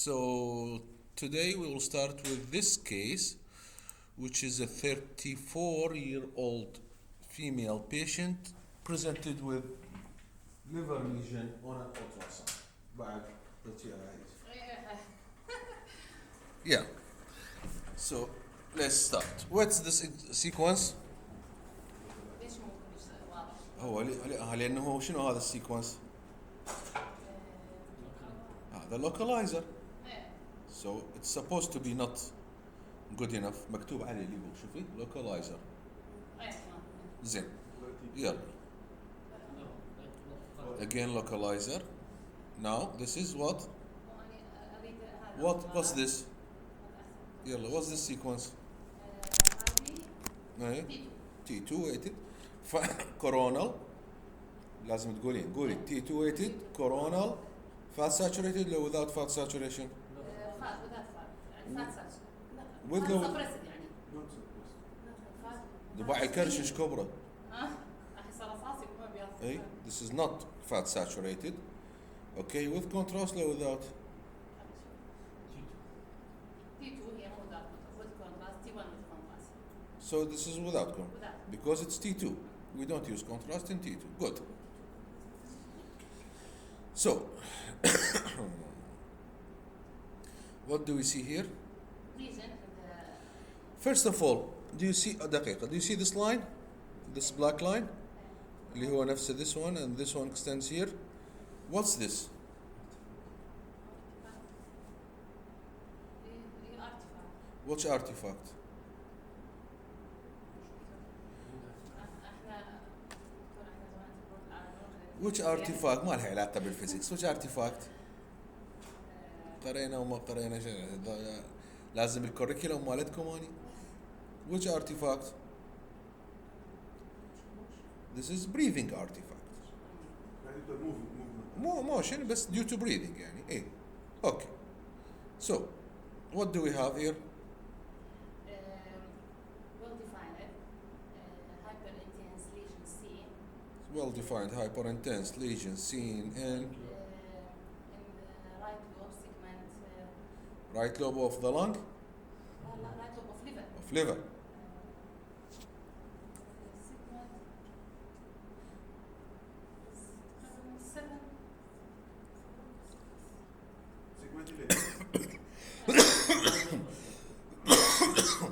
So today we will start with this case, which is a 34-year-old female patient presented with liver lesion on an ultrasound. بعد Yeah. So let's start. What's the sequence? ليش مو كلش واضح؟ هو لأنه شنو هذا السيكونس؟ هذا localizer. So it's supposed to be not good enough. مكتوب عليه اللي هو شوفي localizer. زين. يلا. Again localizer. Now this is what? What's this? يلا what's this sequence? T2 weighted. Coronal. لازم تقولين قولي T2 weighted coronal fat saturated لو without fat saturation. with low. ضباع الكرش كبرى. اي this is not fat saturated. Okay, with contrast or without? So this is without contrast because it's T2. We don't use contrast in T2. Good. So what do we see here? First of all, do you see دقيقة? Do you see this line? This black line? اللي هو نفسه this one and this one extends here. What's this? Which artifact? Which artifact? ما لها علاقة بالفيزيكس. Which artifact? قرينا وما قرينا لازم الكوريكولوم مالتكم اني. Which artifact? This is breathing artifact. Motion بس due to breathing يعني. ايه. Okay. So, what do we have here? Well-defined hyperintense lesion seen in the right lobe segment. Right lobe of the lung? Right lobe of liver. Of liver.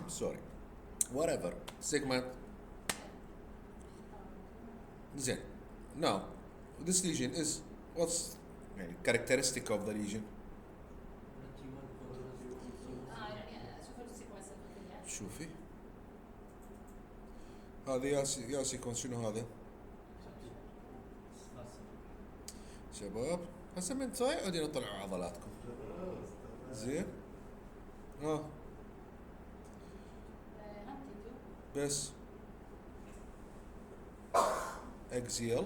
Sorry. Whatever. Segment. Then, now, this lesion is what's characteristic of the lesion? شوفي هذا يا سيكونس شنو هذا؟ شباب هسه من صايع قاعدين نطلعوا عضلاتكم زين بس axial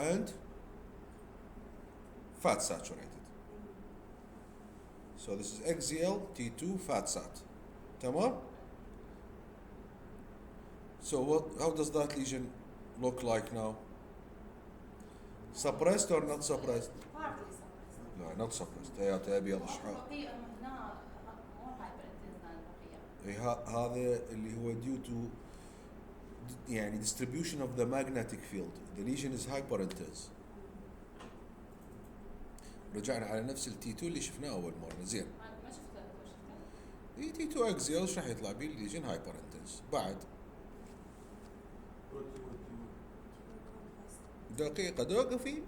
and fat saturated. So this is axial T2 fat sat. تمام? So how does that lesion look like now? Suppressed or not suppressed? Partly suppressed. No, not suppressed. هي أبيض شحال. هنا more hyperintense than البقية. هذا اللي هو due to يعني distribution of the magnetic field. The lesion is hyperintense. رجعنا على نفس ال T2 اللي شفناه أول مرة. زين. ما شفته. اي T2 axial ايش راح يطلع بيه؟ الليجن hyperintense. بعد دقيقة توقفي.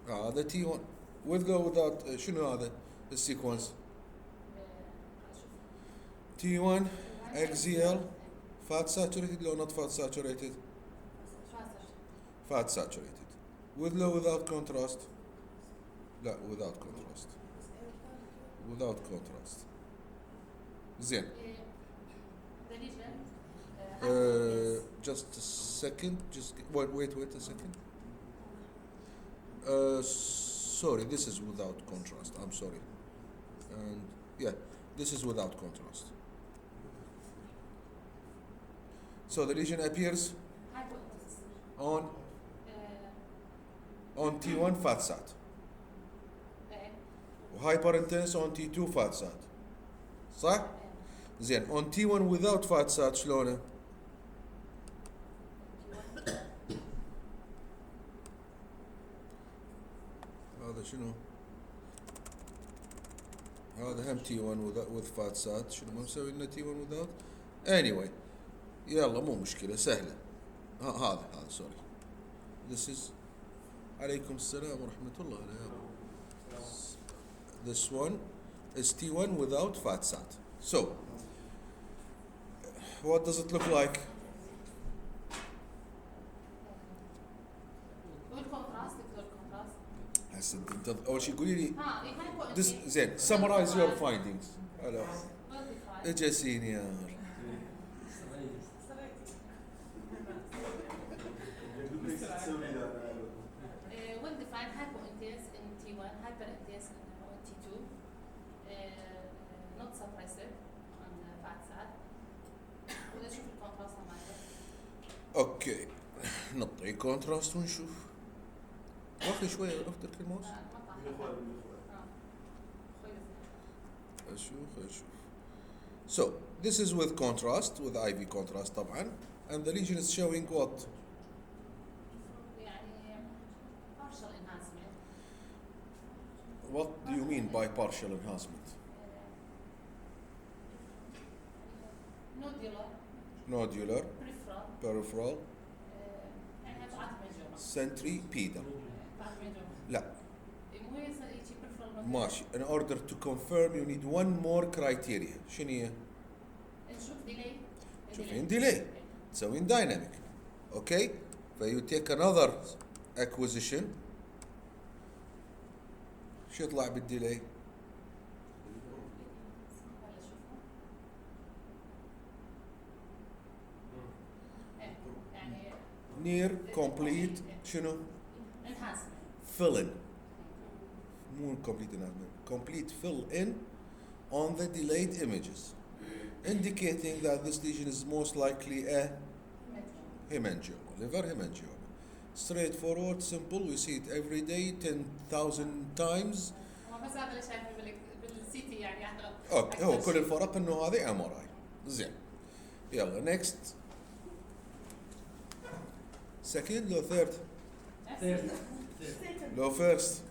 هذا T1 with go without شنو هذا السيكونس؟ T1 axial fat saturated لو not fat saturated? Fat saturated. With low without contrast? لا without contrast. Without contrast. زين. Just a second. Just wait a second. Sorry, this is without contrast. I'm sorry. And yeah, this is without contrast. So the lesion appears on on T1 fat sat. ايه وهايبر on T2 fat sat. صح؟ ايه زين on T1 without fat sat شلونه؟ هذا شنو؟ هذا هم T1 with fat sat. شنو ما مسوي لنا T1 without؟ anyway يلا مو مشكلة سهلة. هذا سوري. this is عليكم السلام ورحمة الله. this one is T1 without fat sat. So what does it look like? والكونتراست دكتور الكونتراست هسه انت اول شيء قولي لي ها اي هاي this زين summarize your findings. هلا اجا سينيور. well defined hypo intense in T1 hyper intense in T2 not suppressive on the fat side وده شوف الكونتراست معايا اوكي نعطي كونتراست ونشوف. واخذ شويه افترك الماوس. اشوف. So this is with contrast, with IV contrast طبعا, and the lesion is showing what? يعني partial enhancement. What do you mean by partial enhancement? Nodular, Nodular, peripheral, peripheral, يعني هتعرف مجرى. centripetal. لا مو هي peripheral ماشي. In order to confirm you need one more criteria. شنو هي؟ نشوف delay. تشوفين delay. تسوين dynamic. Okay? فيو take another acquisition. شو يطلع بالديلي؟ near complete شنو؟ enhancement. fill in. مو complete enhancement. Complete fill in on the delayed images, indicating that this lesion is most likely a hemangioma, liver hemangioma. Straightforward, simple. We see it every day 10,000 times. بس هذا اللي شايفه بالسي تي يعني احنا اوكي هو كل الفرق انه هذه ام ار اي. زين يلا نيكست. سكند لو ثيرد؟ لو فيرست.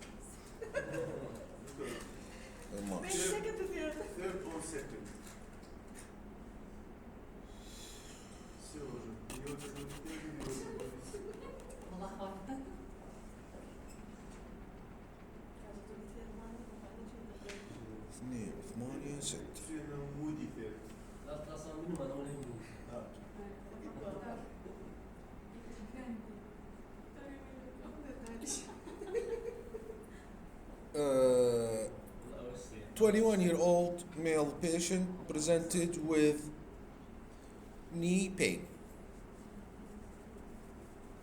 ماشي. Third or second. والله خايفة. 2 8 6. فينا مودي third. لا تقصر منهم هذا ولا يهمني. Uh, 21-year-old male patient presented with knee pain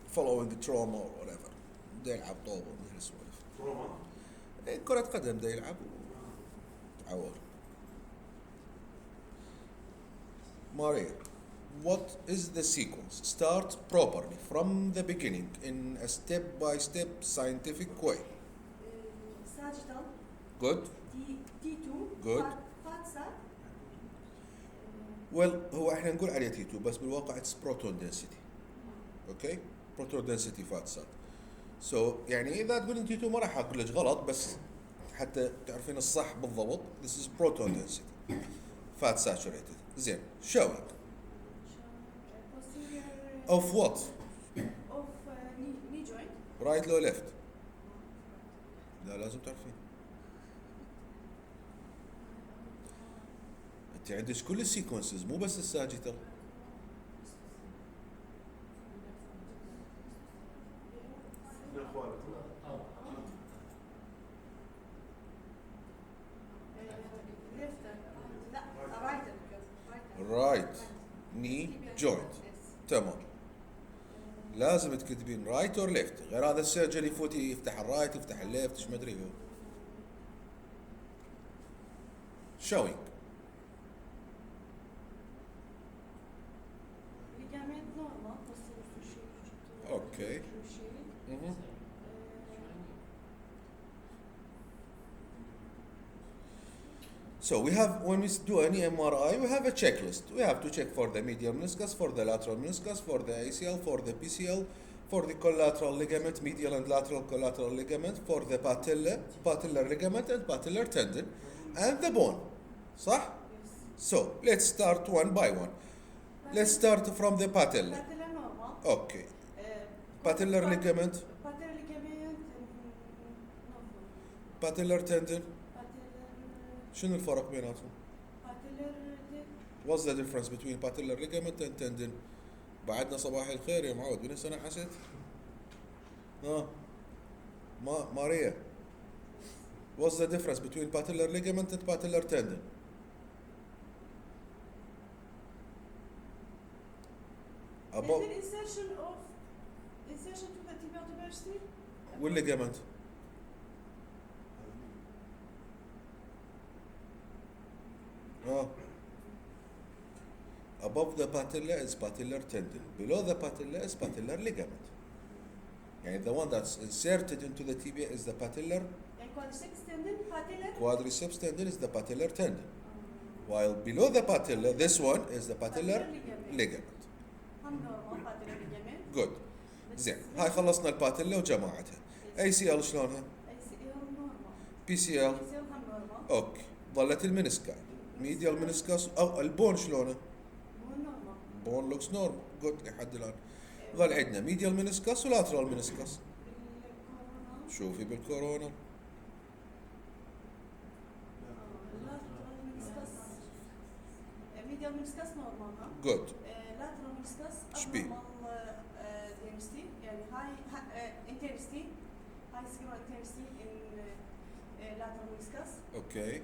following trauma or whatever. دا يلعب طوبة من هالسوالف. Trauma. كرة قدم دا يلعب تعور. Maria, what is the sequence? Start properly from the beginning in a step-by-step scientific way. Sagittal, Good. T2, Good. Fatsa, Well هو احنا نقول عليه T2 بس بالواقع it's proton density. Okay? Proton density fat sat. So يعني إذا تقولين T2 ما راح أقول لك غلط بس حتى تعرفين الصح بالضبط. This is proton density. Fat saturated. زين. Showing. posterior Of what? of knee joint, Right or left? لا لازم تعرفين. انت عندك كل السيكونسز مو بس الساجيتال. left, لا right, Right knee joint. تمام. لازم تكتبين رايت اور ليفت، غير هذا السيرجري يفوت يفتح الرايت يفتح الليفت ايش ما ادري هو. showing. ligament normal, posterior cruciate, Okay. cruciate, Mhm. So we have, when we do any MRI, we have a checklist. We have to check for the medial meniscus, for the lateral meniscus, for the ACL, for the PCL, for the collateral ligament, medial and lateral collateral ligament, for the patellar ligament and patellar tendon, and the bone. صح? Yes. So let's start one by one. Let's start from the patella. Patella normal. Okay. Patellar ligament, Patellar ligament. Normal. patellar tendon. Patellar. شنو الفرق بيناتهم؟ Patellar. What's the difference between patellar ligament and tendon؟ بعدنا صباح الخير يا معود، من هسه انا حسيت؟ ماريا. What's the difference between patellar ligament and patellar tendon؟ Above Tendon insertion to the tibial tuberosity. والligament. Above the patella is patellar tendon. Below the patella is patellar ligament. يعني the one that's inserted into the tibia is the patellar. And quadriceps tendon, patellar. Quadriceps tendon is the patellar tendon. While below the patella, this one is the patellar ligament. هم normal patellar ligament. Good. زين هاي خلصنا الباتيلا وجماعتها. ACL شلونها؟ ACL normal. PCL. ACL هم normal. اوكي. ظلت المنسكا. ميديال منسكس او البون شلونه؟ مو normal. بون لوكس نورمال. جود لحد الان. ظل عندنا ميديال منسكس ولاترال منسكس. بالكورونا. شوفي بالكورونا. lateral meniscus. medial meniscus normal ها. جود. lateral meniscus شبيه؟ abnormal density يعني high intensity high scalar intensity in lateral meniscus. Okay.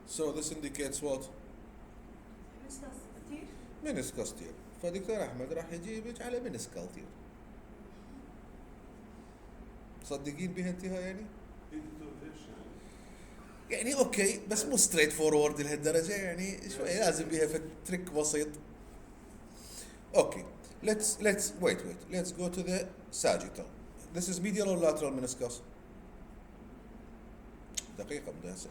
So this indicates what? meniscus كتير. منسكس تير. فدكتور احمد راح يجيبك على منسكال تير. تصدقين بها انت هاي يعني؟ يعني اوكي بس مو ستريت فورورد لهالدرجه يعني شوي لازم بيها في تريك بسيط. اوكي let's wait let's go to the sagittal. This is medial or lateral meniscus? دقيقة بدي أسأل.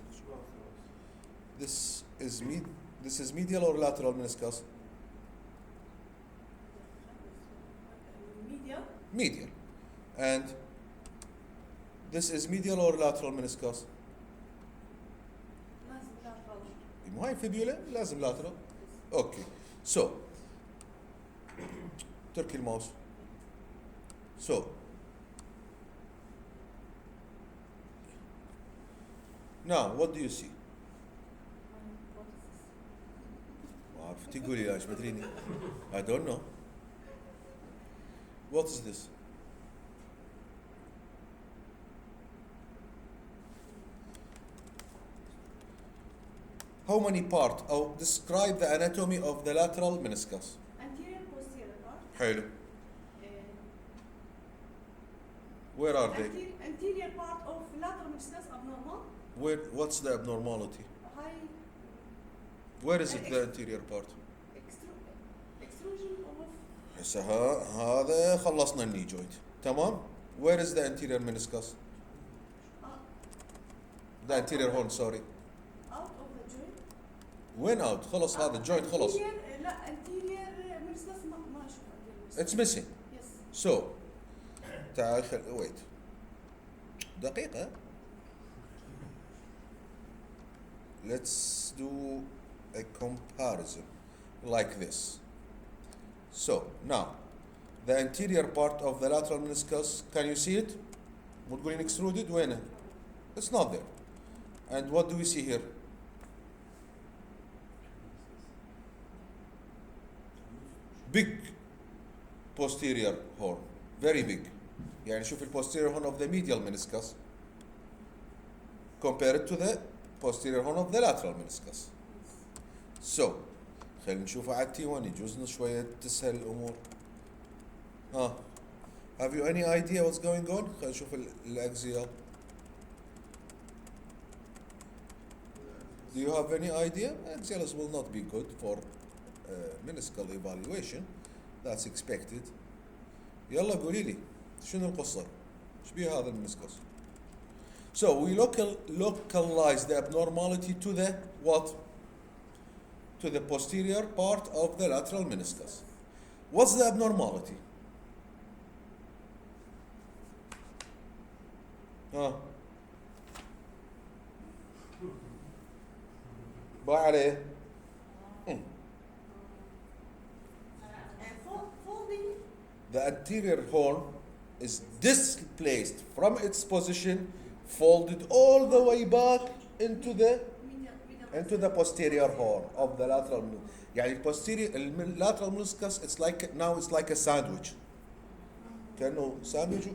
This is medial or lateral meniscus? medial. Medial. And this is medial or lateral meniscus? لازم lateral. مو هاي فيبيولا لازم lateral. اوكي. So تركي الماوس. So now what do you see؟ ما عرفتي قولي لا ايش مدريني. I don't know. What is this؟ How many part أو describe the anatomy of the lateral meniscus؟ anterior posterior part. حلو. Where are they؟ anterior part of lateral meniscus abnormal. What's the abnormality؟ high Where is it the anterior part؟ extrusion of هسه هذا خلصنا الني جوينت تمام. Where is the anterior meniscus؟ The anterior horn sorry. out of the joint. وين out؟ خلص هذا الجوينت خلص. anterior لا anterior meniscus ما اشوف anterior meniscus. It's missing. Yes. So تعال wait دقيقة. Let's do a comparison like this. So now the anterior part of the lateral meniscus, can you see it؟ مو تقولين extruded وينه؟ It's not there. And what do we see here؟ Big posterior horn, very big. يعني شوف posterior horn of the medial meniscus compared to the posterior horn of the lateral meniscus. So خلينا نشوفه على التي 1 يجوز شوية تسهل الأمور. Have you any idea what's going on؟ خلينا نشوف الأكزيال. Do you have any idea؟ Axials will not be good for meniscal evaluation. That's expected. يلا قولي لي شنو القصة؟ ايش بيه هذا المنسكس؟ So we localize the abnormality to the what? To the posterior part of the lateral meniscus. What's the abnormality? باي عليه. folding. The anterior horn is displaced from its position, folded all the way back into the posterior horn of the lateral. يعني lateral meniscus it's like a sandwich. كأنه sandwich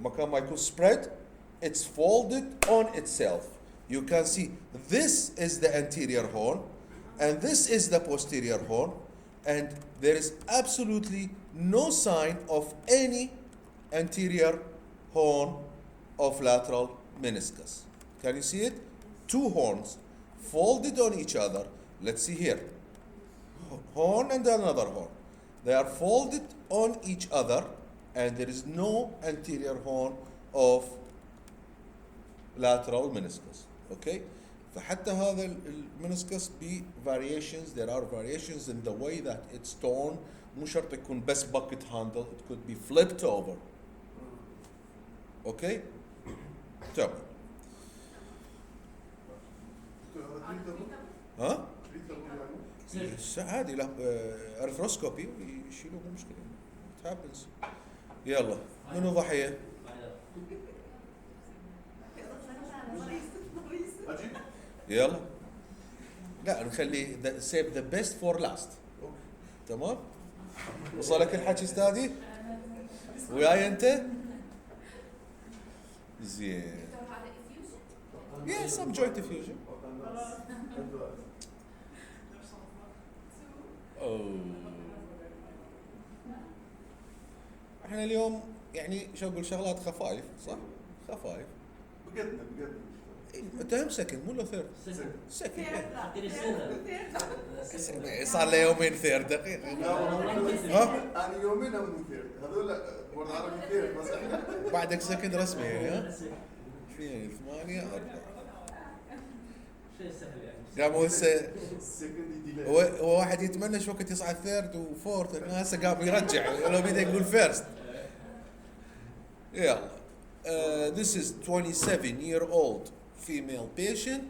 مكان ما يكون spread, it's folded on itself. You can see this is the anterior horn and this is the posterior horn, and there is absolutely no sign of any anterior horn of lateral meniscus. Can you see it? Two horns folded on each other. Let's see here. Horn and another horn. They are folded on each other and there is no anterior horn of lateral meniscus. Okay? فحتى هذا المنسكس ب variations, there are variations in the way that it's torn. مو شرط يكون بس bucket handle, it could be flipped over. Okay? تمام. ها؟ عادي لا ارثروسكوبي يشيلوه مو مشكلة. It happens. يلا منو ضحية؟ يلا لا نخلي save the best for last. تمام؟ وصلك الحكي استاذي؟ وياي انت؟ زين. Yes, some joint effusion. احنا اليوم يعني شو اقول شغلات خفايف صح؟ خفايف. بقدنا انت هم سكن مو له ثيرد؟ سكن. ثيرد. صار له يومين ثيرد دقيقة. ها؟ انا يومين مو ثيرد، هذول ورد عربي ثيرد بس احنا بعدك سكن رسمي يعني ها؟ 2 8 4 شيء سهل يعني. قاموا هسه السكند ديلي. هو واحد يتمنى شو وقت يصعد ثيرد وفورث، هسه قام يرجع لو بده يقول فيرست. يلا. This is 27-year-old female patient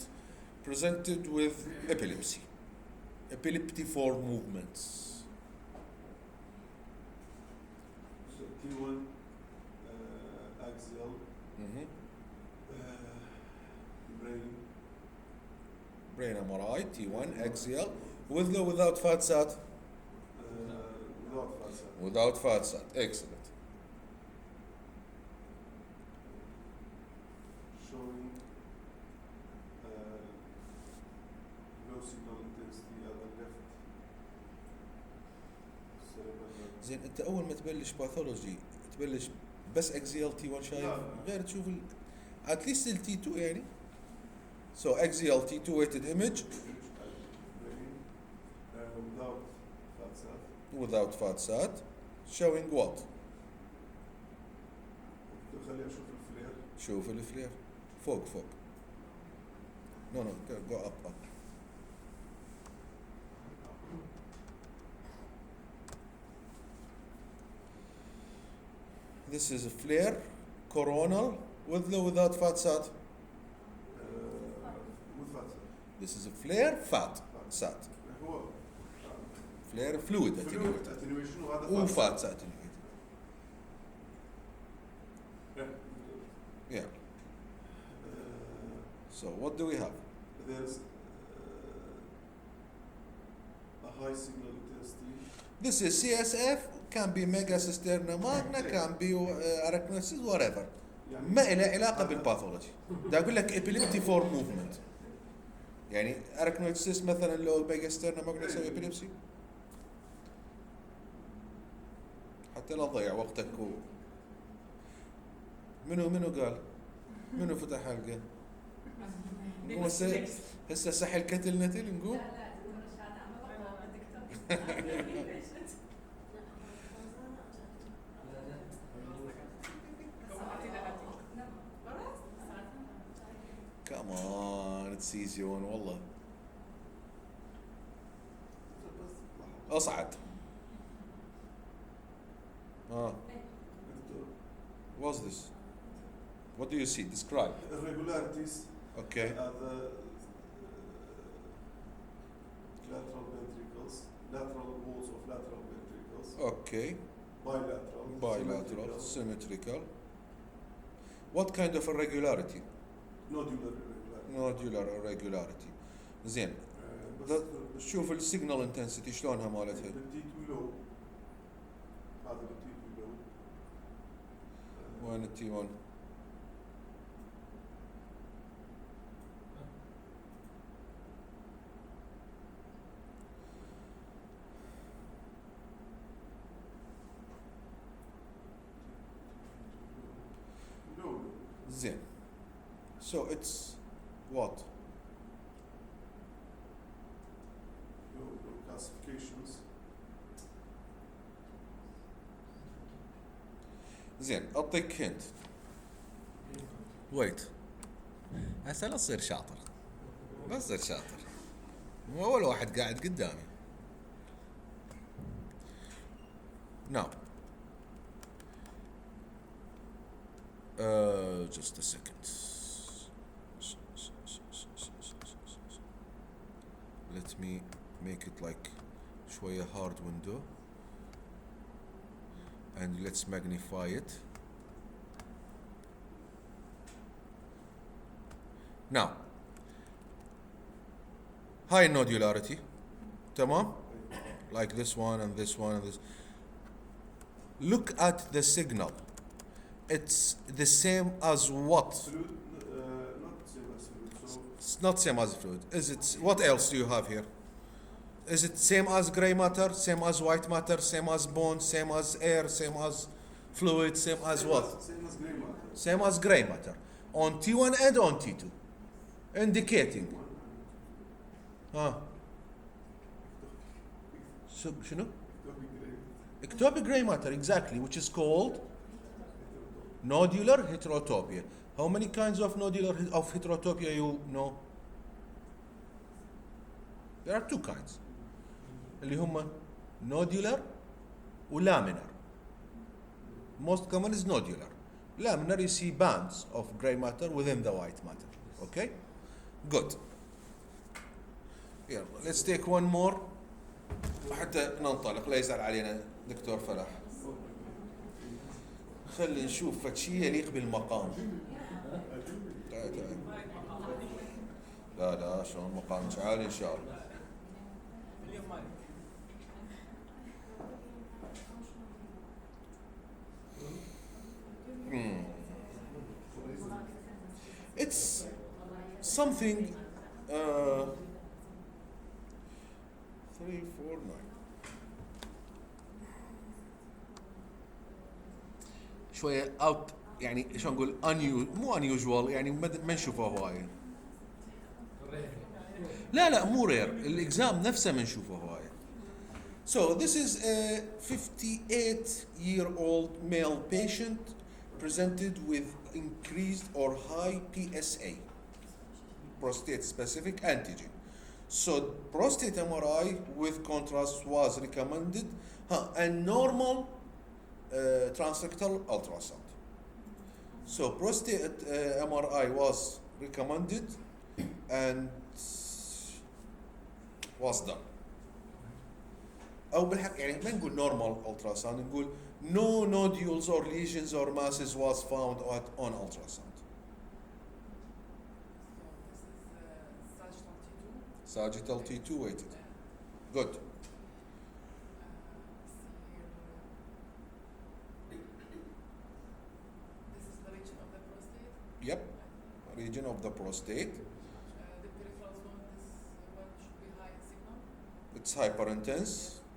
presented with epilepsy. Epileptiform movements. So T1 axial Mhm. brain Brain MRI, T1 axial, with or without fat sat? without facet. Without fat sat. Excellent. Showing low signal intensity at the left cerebral. زين انت اول ما تبلش باثولوجي تبلش بس اكزيال تي 1 شايف لا. غير تشوف اتليست التي 2 يعني. So axial T2 weighted image Brain without facet. without fat sat showing what? خليني اشوف الفلير. شوف الفلير فوق. No, go up. This is a flare, coronal, with or without fat sat. with facet. This is a flare, fat sat. هو Flare fluid fluid attenuated. attenuation وهذا وفات sat attenuated. Yeah. Yeah. So what do we have? There's a high signal intensity. This is CSF, can be mega cisterna magna, can be arachnosis, whatever. يعني ما إله علاقة بالباثولوجي. دا أقول لك epileptiform movement. يعني arachnosis مثلا لو الميجا cisterna magna يسوي epilepsy. حتى لا تضيع وقتك منو قال؟ منو فتح حلقة؟ نقوم هسه سحل كتل نتل نقوم؟ انستيزيون والله اصعد. What's this? What do you see? Describe. Irregularities Okay. are the lateral ventricles, lateral walls of lateral ventricles, Okay. bilateral, Symmetrical. What kind of irregularity? nodular irregularity. Nodular irregularity. زين. شوف السيجنال انتنسيتي شلونها مالتها. بالتي 2 لو، هذا بالتي 2 لو. وين التي 1؟ لو زين. So it's what? classifications. زين اعطيك هنت. ويت. هسه لا تصير شاطر. لا تصير شاطر. مو اول واحد قاعد قدامي. Now. Just a second. Let me make it like شوية hard window and let's magnify it. Now, high nodularity, تمام? Like this one and this one and this. Look at the signal. It's the same as what? Fluid, not same as fluid. So It's not same as fluid. Is it? What else do you have here? Is it same as gray matter, same as white matter, same as bone, same as air, same as fluid, same as what? Same as gray matter. Same as gray matter. On T1 and on T2. Indicating. شنو? Ectopic gray matter, exactly, which is called nodular heterotopia. How many kinds of nodular of heterotopia you know? There are two kinds. اللي هم nodular ولaminar. Most common is nodular. Laminar you see bands of gray matter within the white matter. Okay? Good. Yeah, let's take one more حتى ننطلق لا يزعل علينا دكتور فلاح. خلي نشوف فد شيء يليق بالمقام. تعال. لا شلون مقام عالي ان شاء الله. It's something 349 شوية out يعني شلون نقول مو unusual يعني ما نشوفه هواية. لا مو rare الإكزام نفسه ما نشوفه هواية. So this is a 58-year-old male patient presented with increased or high PSA, prostate specific antigen. So prostate MRI with contrast was recommended and normal transrectal ultrasound. So prostate MRI was recommended and was done. أو بالحق يعني ما نقول normal ultrasound نقول no nodules or lesions or masses was found on ultrasound. Sagittal T2 weighted. Good. This is the region of the prostate. Yep. Region of the prostate. The peripheral zone, this one should be high in signal. It's hyperintense.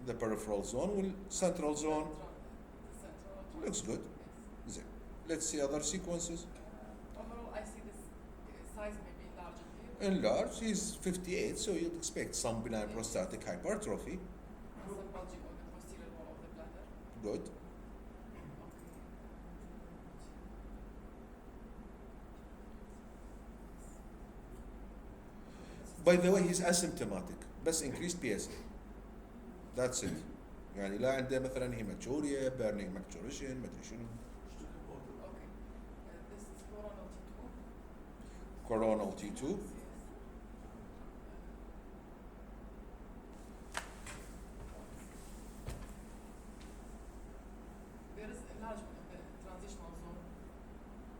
The peripheral zone will central zone The central. looks good. Yes. Let's see other sequences. Overall, I see this size may be larger here. Enlarged, he's 58, so you'd expect some benign prostatic hypertrophy. Some bulging on the posterior wall of the bladder. Good. By the way, he's asymptomatic بس increased PSA. That's it. يعني لا عنده مثلا hematuria, burning maturation, ما ادري شنو. Okay. This is coronal T2. Coronal T2. There is enlargement in the transitional zone.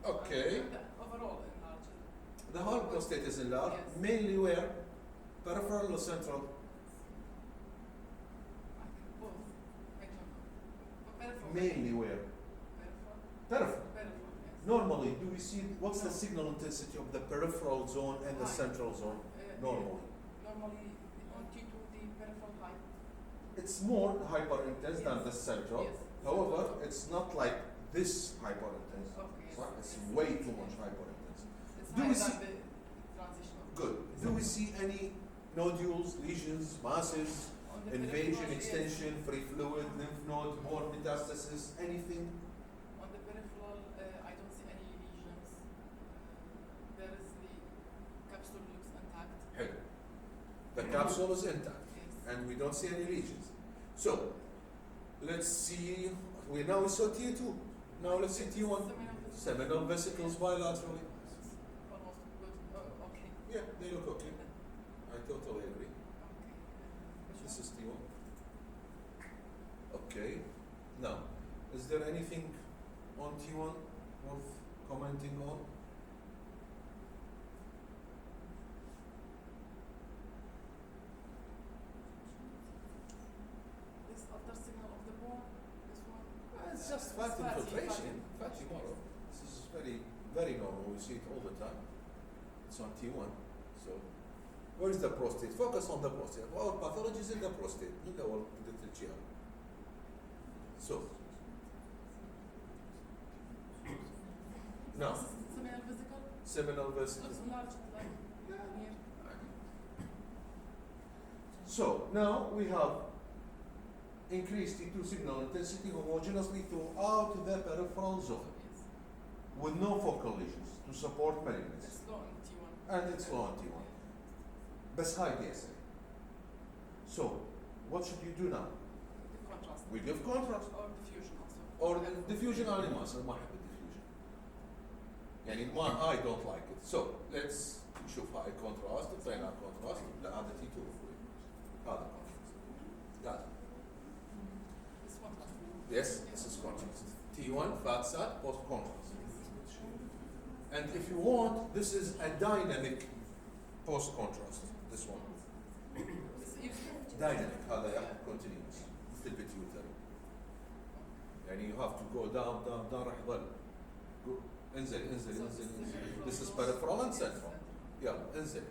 Okay. The overall enlargement. The whole prostate is enlarged. Yes. Mainly where? Peripheral or central? I think both. I don't know. Peripheral. Mainly where? Peripheral. Peripheral. Peripheral, yes. Normally, do we see what's the No. signal intensity of the peripheral zone and the High. central zone? Normally. Normally on T2 the peripheral high. It's more hyper intense than Yes. the central. Yes. However, it's not like this hyper intense. Okay. It's way too much hyper intense. It's Do we higher see- than the transitional. Good. Do we see any nodules, lesions, masses, On the invasion, peripheral, yes. extension, free fluid, lymph node, bone metastasis, anything? On the peripheral, I don't see any lesions. There is the capsule looks intact. Hey. The capsule is intact Yes. and we don't see any lesions. So, let's see, we now saw T2. Now let's see T1. Seminal vesicles bilaterally. Almost good. Okay. Yeah, they look okay. I totally agree. Okay. This is T1. Okay. Now, is there anything on T1 worth commenting on? This after signal of the bone, this one. It's just It's fat fatty, infiltration, fatty. fatty marrow. This is very, very normal. We see it all the time. It's on T1. So, where is the prostate? Focus on the prostate. Our pathology is in the prostate, in the little GR. So, now, Seminal vesicle seminal vesicle. looks enlarged like here. So, now we have increased T2 signal intensity homogeneously throughout the peripheral zone Yes. with no focal lesions to support malignancy. It's low in T1. And it's low on T1. بس high PSA. So, what should you do now? The contrast. We give contrast. Or diffusion also. Or the diffusion أنا ما أصير ما أحب الديفيوجن. يعني ما I don't like it. So, let's نشوف هاي contrast بين contrast لا هذا T2 هذا contrast. هذا. This contrast. Yes, this is contrast. T1 fat sat post contrast. And if you want, this is a dynamic post contrast. This one. This is Dynamic هذا continuous مثل البيتيوتري. يعني you have to go down راح يظل. انزل. This is peripheral and central. يلا انزل.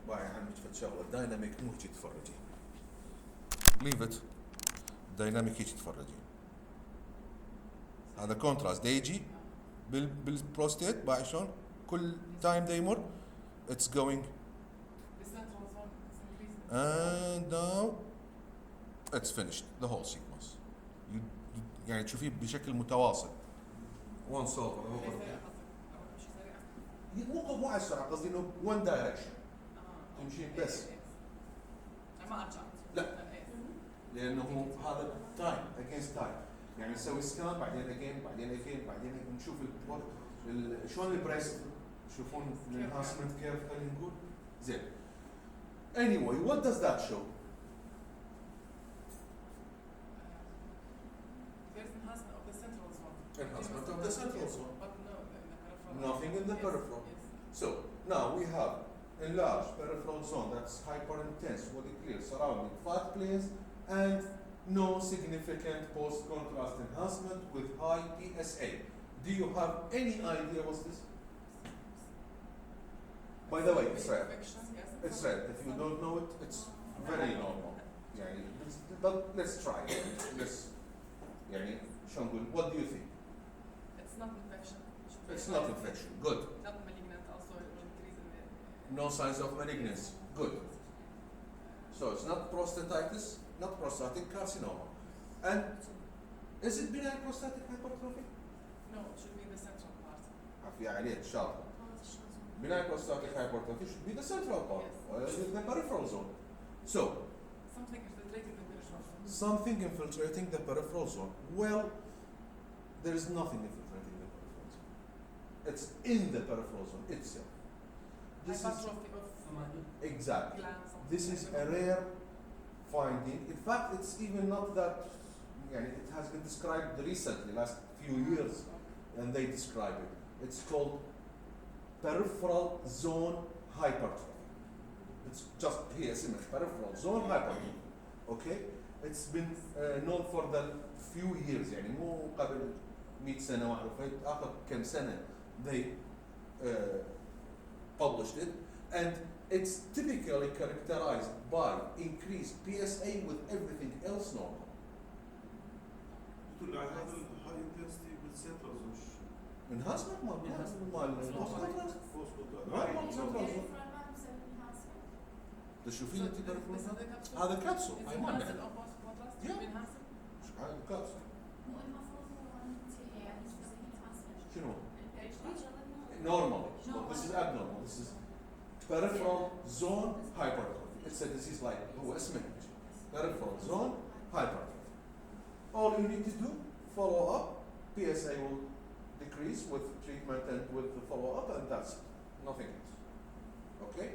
باي عمك فد شغله دايناميك مو هيك تتفرجي. Leave it. دايناميك هيك تتفرجي. هذا كونتراست دا يجي بالبروستيت باي شلون كل تايم دا يمر it's going The central zone is increasing. and now it's finished the whole sequence. يعني تشوفيه بشكل متواصل. One over. مش سريعة. مو على السرعة قصدي انه one direction. تمشي بس. ما أرجع. لا. لانه هذا تايم against تايم يعني نسوي سكان بعدين بعدين نشوف شلون البريس تشوفون الانهانسمنت كيرف خلينا نقول زين. Anyway, what does that show? There's enhancement of the central zone. Enhancement of the central zone. But no, in the peripheral. Nothing in the Yes, peripheral. Yes. So now we have enlarged peripheral zone that's hyper intense with a clear surrounding fat planes and no significant post-contrast enhancement with high PSA. Do you have any idea what's this? By the way, it's red. Infection, yes. It's red. If you don't know it, it's very normal. يعني, but let's try it. Let's, يعني, شو نقول? What do you think? It's not infection. Should be It's a- not infection. Good. Not malignant. Also, it will increase in the. No signs of malignancy. Good. So it's not prostatitis, not prostatic carcinoma. And is it benign prostatic hypertrophy? No, it should be in the central part. عافية عليك شاطر. benign prostatic hypertrophy should be the central part, the peripheral zone. So, Something infiltrating the peripheral zone. something infiltrating the peripheral zone. Well, there is nothing infiltrating the peripheral zone. It's in the peripheral zone itself. This is Hypertrophy of exactly. glands. something This is like a that. rare finding. In fact, it's even not that. It has been described recently, last few years, and they describe it. It's called peripheral zone hypertrophy. It's just here, peripheral zone hypertrophy. Okay? It's been known for the few years, يعني مو قبل 100 سنة وعرفت آخر كم سنة they published it, and it's typically characterized by increased PSA with everything else normal. تقول على هذا الهاي انتنسيتي بالسنترال زون Enhancement مال فوسفوت تشوفين انت This is the capsule. هذا كبسول Is هاي it ما enhanced نعرف. or contrast? Yeah. Enhanced? هذا كبسول شنو؟ Normal. This is abnormal. This is peripheral zone hypertrophy. It's a disease like هو اسمه peripheral zone hypertrophy. All you need to do, follow up. PSA will decrease with treatment and with the follow up, and that's it. Nothing else. Okay?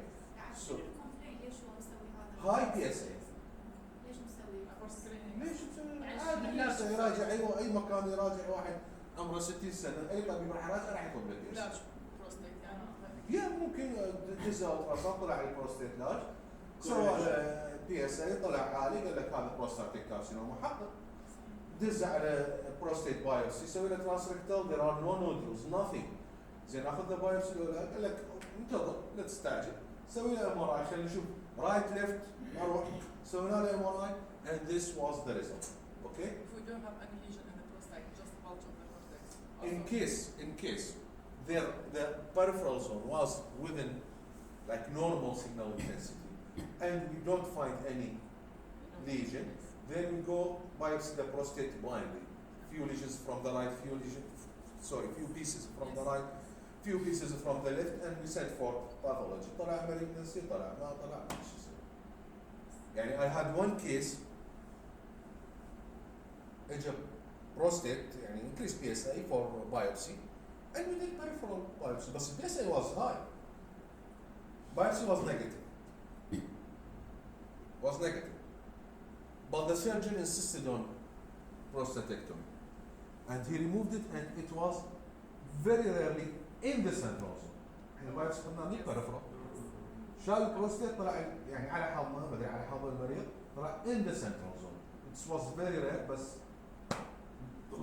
So high PSA. ليش عادي الناس يراجع اي مكان يراجع واحد عمره 60 سنه اي طبيب راح يراجع راح يطلب لك لا PSA. بروستيت يعني. يا ممكن جزء التراسات طلع البروستيت لاج سوى على PSA طلع عالي قال لك هذا بروستاتيك كارسينوما حقق دز على بروستيت بايوبسي سوي له ترانسريكتال there are no nodules nothing زين اخذ له بايوبسي قال لك انتظر لا تستعجل سوي له MRI خلينا نشوف رايت ليفت اروح سوينا له MRI and this was the result. Okay? If we don't have any lesion in the prostate, just bulge of the cortex. In case the peripheral zone was within like normal signal intensity and we don't find any lesion, then we go biopsy the prostate blindly. Few lesions from the right, few pieces from the right, few pieces from the left, and we send for pathology. طلع malignancy طلع ما طلع مش يصير. يعني I had one case اجى prostate يعني increased PSA for biopsy and we did peripheral biopsy but PSA was high. Biopsy was negative. But the surgeon insisted on prostatectomy and he removed it and it was very rarely in the central zone. يعني biopsy قلنا مو peripheral. شال البروستات طلع يعني على حظنا ما ادري على حظ المريض طلع in the central zone. It was very rare بس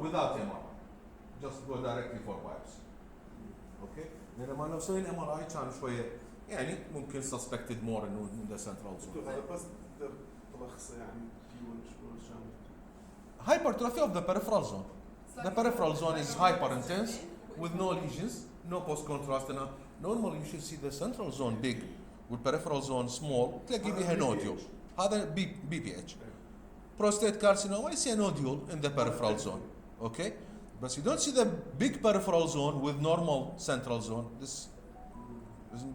without MRI. Just go directly for biopsy. Okay? لأن لو سوينا MRI كان شوية يعني ممكن suspected more إنه in the central zone. هذا بس تلخص يعني شو شامل Hypertrophy of the peripheral zone. The peripheral zone is hyperintense with no lesions, no post-contrast. Normally you should see the central zone big with peripheral zone small. تلاقي بيها nodule. هذا BPH. Prostate carcinoma, you see a nodule in the peripheral zone. Okay? But you don't see the big peripheral zone with normal central zone.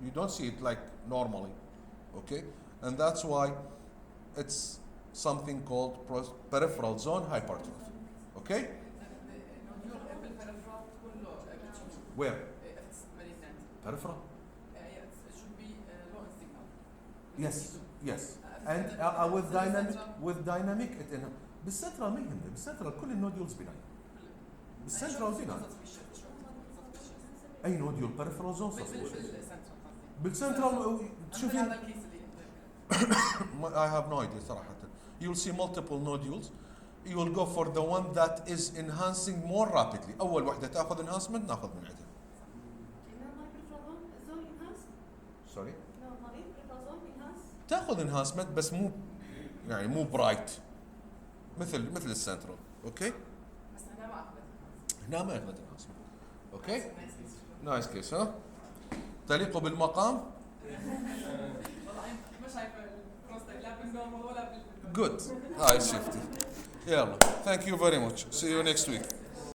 You don't see it like normally. Okay? And that's why it's something called peripheral zone hypertrophy. Okay? Where? It's malignant. Peripheral? It should be low in signal. Yes. And with dynamic it بالسنترال ما يهمنا بالسنترال كل النوديولز بناين بالسنترال بناين اي نوديول peripheral zone بالسنترال تشوفين I have no idea صراحة. You will see multiple nodules. You will go for the one that is enhancing more rapidly. أول وحدة تأخذ enhancement نأخذ من عندها. Sorry. تأخذ enhancement بس مو يعني مو برايت مثل السنترال. اوكي؟ بس هنا ما اخذت. هنا ما أخذت enhancement. اوكي؟ نايس كيس ها؟ تليق بالمقام؟ والله ما شايفه البروستات لا بالنورمال ولا Good. هاي شفتي. يلا. Thank you very much. See you next week.